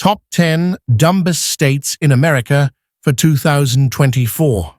Top 10 Dumbest States in America for 2024.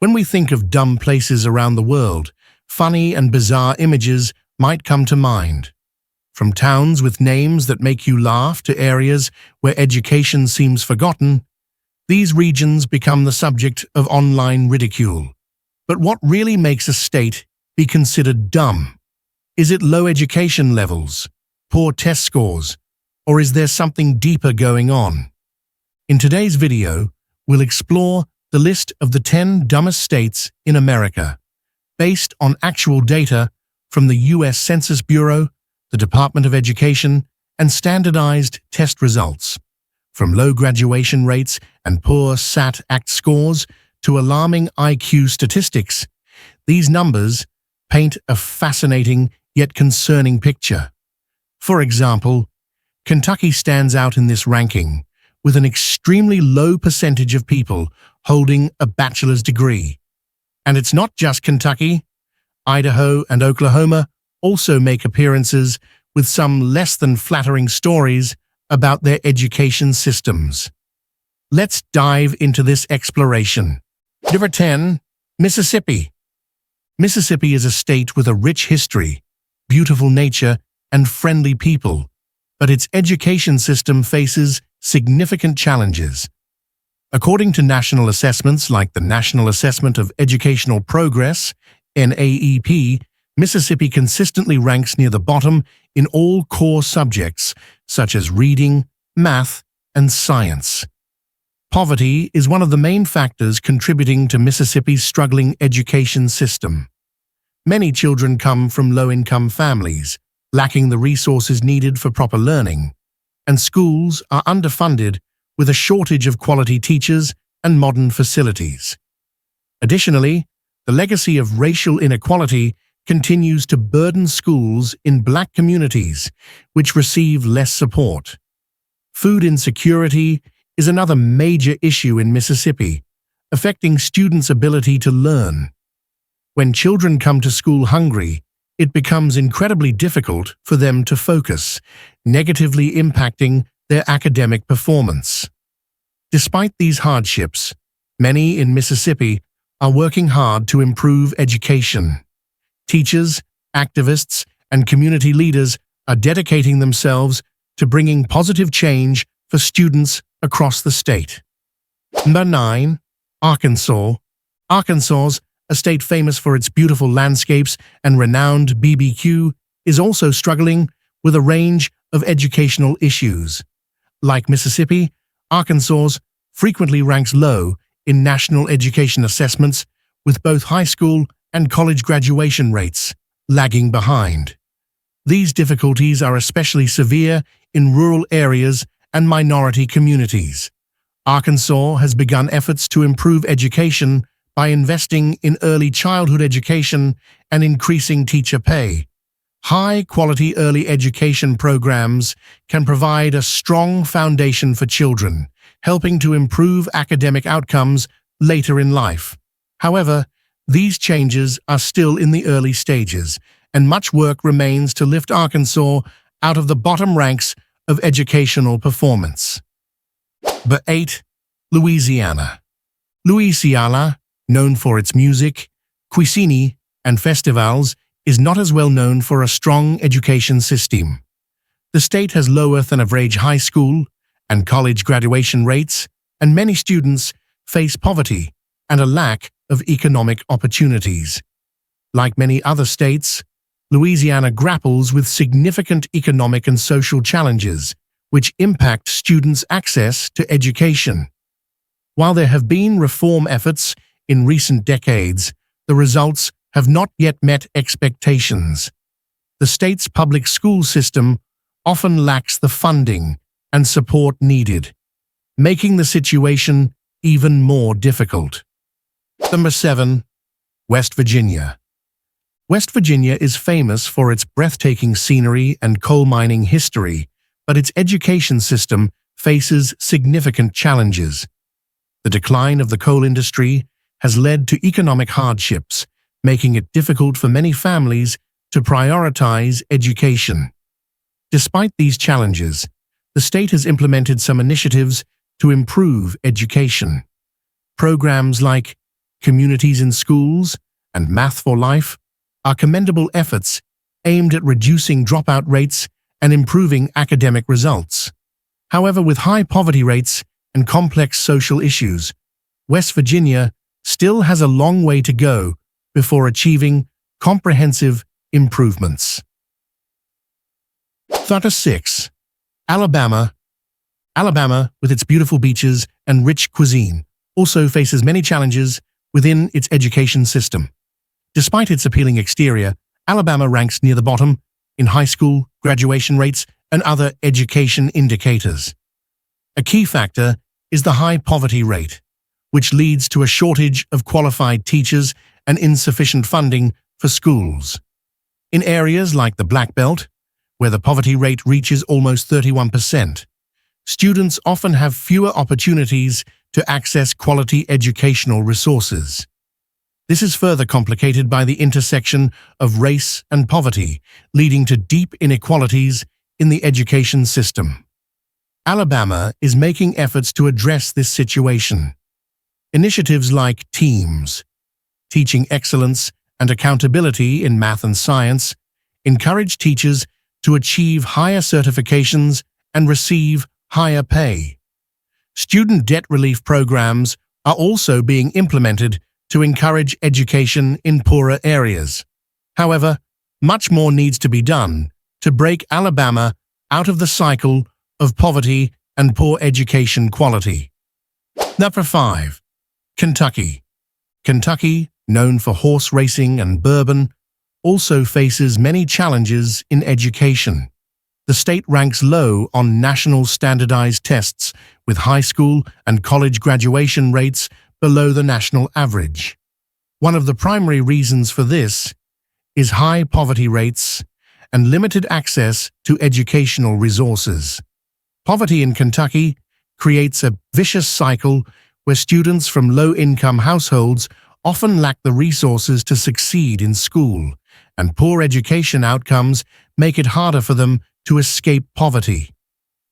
When we think of dumb places around the world, funny and bizarre images might come to mind. From towns with names that make you laugh to areas where education seems forgotten, these regions become the subject of online ridicule. But what really makes a state be considered dumb? Is it low education levels, poor test scores, or is there something deeper going on? In today's video, we'll explore the list of the 10 dumbest states in America, based on actual data from the U.S. Census Bureau, the Department of Education, and standardized test results. From low graduation rates and poor SAT-ACT scores to alarming IQ statistics, these numbers paint a fascinating yet concerning picture. For example, Kentucky stands out in this ranking, with an extremely low percentage of people holding a bachelor's degree. And it's not just Kentucky. Idaho and Oklahoma also make appearances with some less than flattering stories about their education systems. Let's dive into this exploration. Number 10, Mississippi. Mississippi is a state with a rich history, beautiful nature, and friendly people, but its education system faces significant challenges. According to national assessments like the National Assessment of Educational Progress, NAEP, Mississippi consistently ranks near the bottom in all core subjects such as reading, math, and science. Poverty is one of the main factors contributing to Mississippi's struggling education system. Many children come from low-income families, lacking the resources needed for proper learning, and schools are underfunded with a shortage of quality teachers and modern facilities. Additionally, the legacy of racial inequality continues to burden schools in Black communities, which receive less support. Food insecurity is another major issue in Mississippi, affecting students' ability to learn. When children come to school hungry, it becomes incredibly difficult for them to focus, negatively impacting their academic performance. Despite these hardships, many in Mississippi are working hard to improve education. Teachers, activists, and community leaders are dedicating themselves to bringing positive change for students across the state. Number 9, Arkansas. Arkansas, a state famous for its beautiful landscapes and renowned BBQ, is also struggling with a range of educational issues. Like Mississippi, Arkansas frequently ranks low in national education assessments, with both high school and college graduation rates lagging behind. These difficulties are especially severe in rural areas and minority communities. Arkansas has begun efforts to improve education by investing in early childhood education and increasing teacher pay. High-quality early education programs can provide a strong foundation for children, helping to improve academic outcomes later in life. However, these changes are still in the early stages, and much work remains to lift Arkansas out of the bottom ranks of educational performance. Number 8, Louisiana. Louisiana, known for its music, cuisine, and festivals, is not as well known for a strong education system. The state has lower than average high school and college graduation rates, and many students face poverty and a lack of economic opportunities. Like many other states, Louisiana grapples with significant economic and social challenges, which impact students' access to education. While there have been reform efforts in recent decades, the results have not yet met expectations. The state's public school system often lacks the funding and support needed, making the situation even more difficult. Number 7, West Virginia. West Virginia is famous for its breathtaking scenery and coal mining history, but its education system faces significant challenges. The decline of the coal industry has led to economic hardships, making it difficult for many families to prioritize education. Despite these challenges, the state has implemented some initiatives to improve education. Programs like Communities in Schools and Math for Life are commendable efforts aimed at reducing dropout rates and improving academic results. However, with high poverty rates and complex social issues, West Virginia still has a long way to go before achieving comprehensive improvements. 36. Alabama. Alabama, with its beautiful beaches and rich cuisine, also faces many challenges within its education system. Despite its appealing exterior, Alabama ranks near the bottom in high school graduation rates and other education indicators. A key factor is the high poverty rate, which leads to a shortage of qualified teachers and insufficient funding for schools. In areas like the Black Belt, where the poverty rate reaches almost 31%, students often have fewer opportunities to access quality educational resources. This is further complicated by the intersection of race and poverty, leading to deep inequalities in the education system. Alabama is making efforts to address this situation. Initiatives like TEAMS, Teaching Excellence and Accountability in Math and Science, encourage teachers to achieve higher certifications and receive higher pay. Student debt relief programs are also being implemented to encourage education in poorer areas. However, much more needs to be done to break Alabama out of the cycle of poverty and poor education quality. Number 5. Kentucky. Kentucky, known for horse racing and bourbon, also faces many challenges in education. The state ranks low on national standardized tests, with high school and college graduation rates below the national average. One of the primary reasons for this is high poverty rates and limited access to educational resources. Poverty in Kentucky creates a vicious cycle where students from low-income households often lack the resources to succeed in school, and poor education outcomes make it harder for them to escape poverty.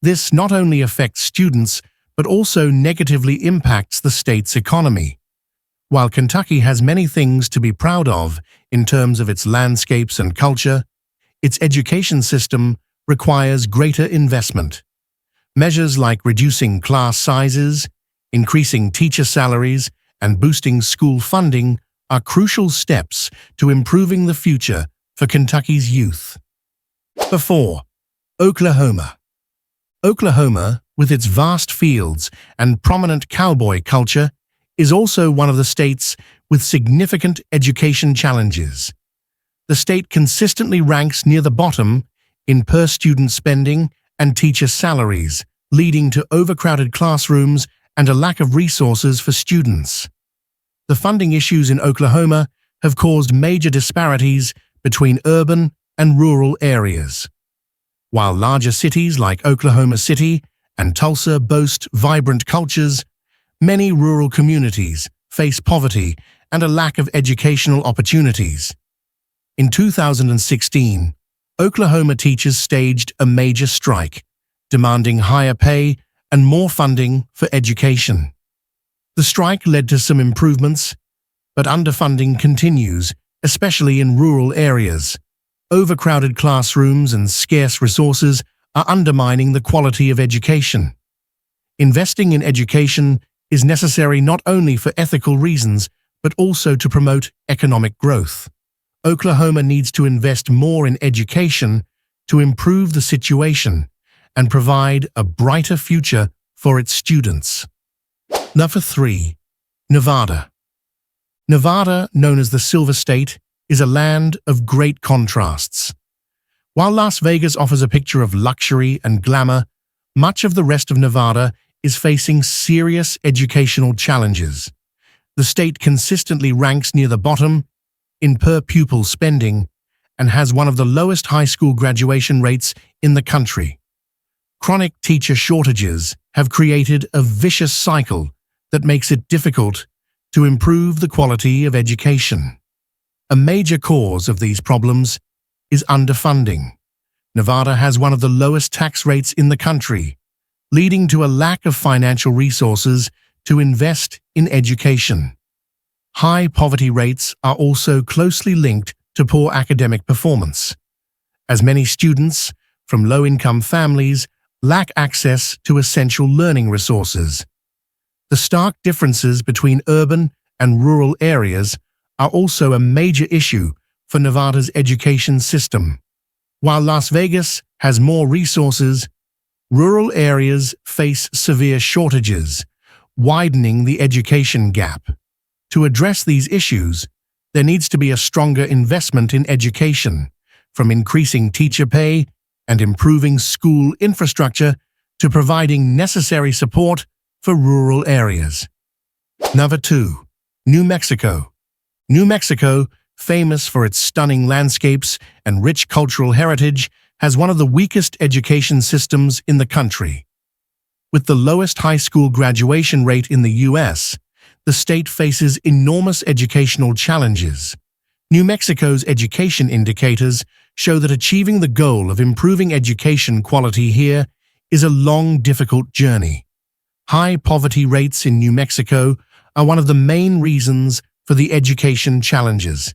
This not only affects students, but also negatively impacts the state's economy. While Kentucky has many things to be proud of in terms of its landscapes and culture, its education system requires greater investment. Measures like reducing class sizes, increasing teacher salaries, and boosting school funding are crucial steps to improving the future for Kentucky's youth. 4. Oklahoma. Oklahoma, with its vast fields and prominent cowboy culture, is also one of the states with significant education challenges. The state consistently ranks near the bottom in per-student spending and teacher salaries, leading to overcrowded classrooms and a lack of resources for students. The funding issues in Oklahoma have caused major disparities between urban and rural areas. While larger cities like Oklahoma City and Tulsa boast vibrant cultures, many rural communities face poverty and a lack of educational opportunities. In 2016, Oklahoma teachers staged a major strike, demanding higher pay and more funding for education. The strike led to some improvements, but underfunding continues, especially in rural areas. Overcrowded classrooms and scarce resources are undermining the quality of education. Investing in education is necessary not only for ethical reasons, but also to promote economic growth. Oklahoma needs to invest more in education to improve the situation and provide a brighter future for its students. Number 3. Nevada. Nevada, known as the Silver State, is a land of great contrasts. While Las Vegas offers a picture of luxury and glamour, much of the rest of Nevada is facing serious educational challenges. The state consistently ranks near the bottom in per-pupil spending and has one of the lowest high school graduation rates in the country. Chronic teacher shortages have created a vicious cycle that makes it difficult to improve the quality of education. A major cause of these problems is underfunding. Nevada has one of the lowest tax rates in the country, leading to a lack of financial resources to invest in education. High poverty rates are also closely linked to poor academic performance, as many students from low-income families lack access to essential learning resources. The stark differences between urban and rural areas are also a major issue for Nevada's education system. While Las Vegas has more resources, rural areas face severe shortages, widening the education gap. To address these issues, there needs to be a stronger investment in education, from increasing teacher pay and improving school infrastructure to providing necessary support for rural areas. Number 2. New Mexico. New Mexico, famous for its stunning landscapes and rich cultural heritage, has one of the weakest education systems in the country. With the lowest high school graduation rate in the U.S., the state faces enormous educational challenges. New Mexico's education indicators show that achieving the goal of improving education quality here is a long, difficult journey. High poverty rates in New Mexico are one of the main reasons for the education challenges.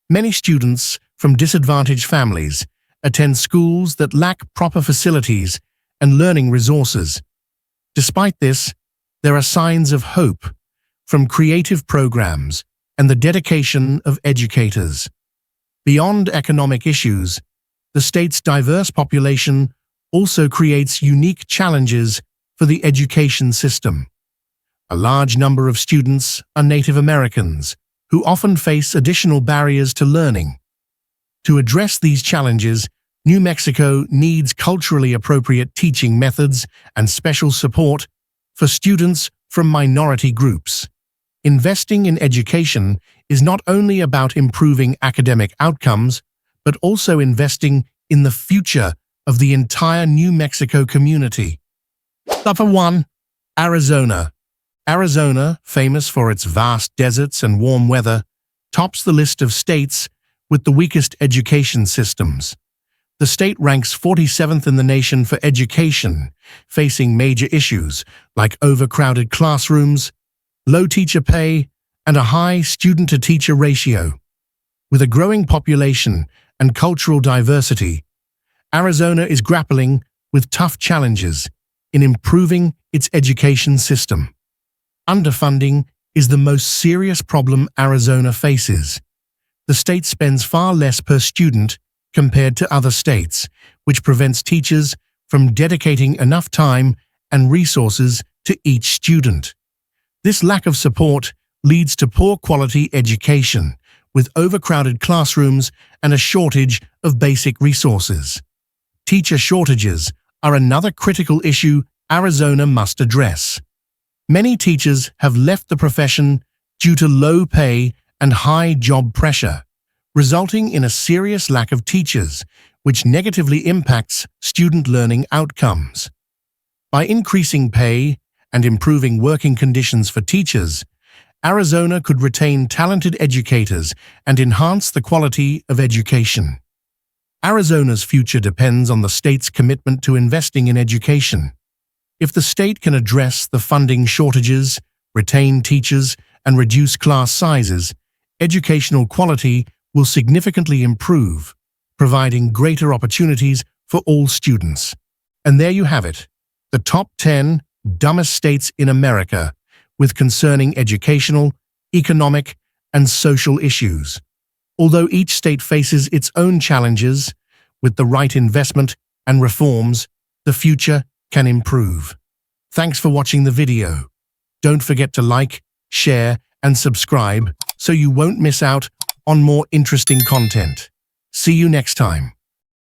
Many students from disadvantaged families attend schools that lack proper facilities and learning resources. Despite this, there are signs of hope from creative programs and the dedication of educators. Beyond economic issues, the state's diverse population also creates unique challenges for the education system. A large number of students are Native Americans, who often face additional barriers to learning. To address these challenges, New Mexico needs culturally appropriate teaching methods and special support for students from minority groups. Investing in education is not only about improving academic outcomes, but also investing in the future of the entire New Mexico community. Number 1. Arizona. Arizona, famous for its vast deserts and warm weather, tops the list of states with the weakest education systems. The state ranks 47th in the nation for education, facing major issues like overcrowded classrooms, low teacher pay, and a high student-to-teacher ratio. With a growing population and cultural diversity, Arizona is grappling with tough challenges in improving its education system. Underfunding is the most serious problem Arizona faces. The state spends far less per student compared to other states, which prevents teachers from dedicating enough time and resources to each student. This lack of support leads to poor quality education, with overcrowded classrooms and a shortage of basic resources. Teacher shortages are another critical issue Arizona must address. Many teachers have left the profession due to low pay and high job pressure, resulting in a serious lack of teachers, which negatively impacts student learning outcomes. By increasing pay and improving working conditions for teachers, Arizona could retain talented educators and enhance the quality of education. Arizona's future depends on the state's commitment to investing in education. If the state can address the funding shortages, retain teachers, and reduce class sizes, educational quality will significantly improve, providing greater opportunities for all students. And there you have it, the top 10 dumbest states in America, with concerning educational, economic, and social issues. Although each state faces its own challenges, with the right investment and reforms, the future can improve. Thanks for watching the video. Don't forget to like, share, and subscribe so you won't miss out on more interesting content. See you next time.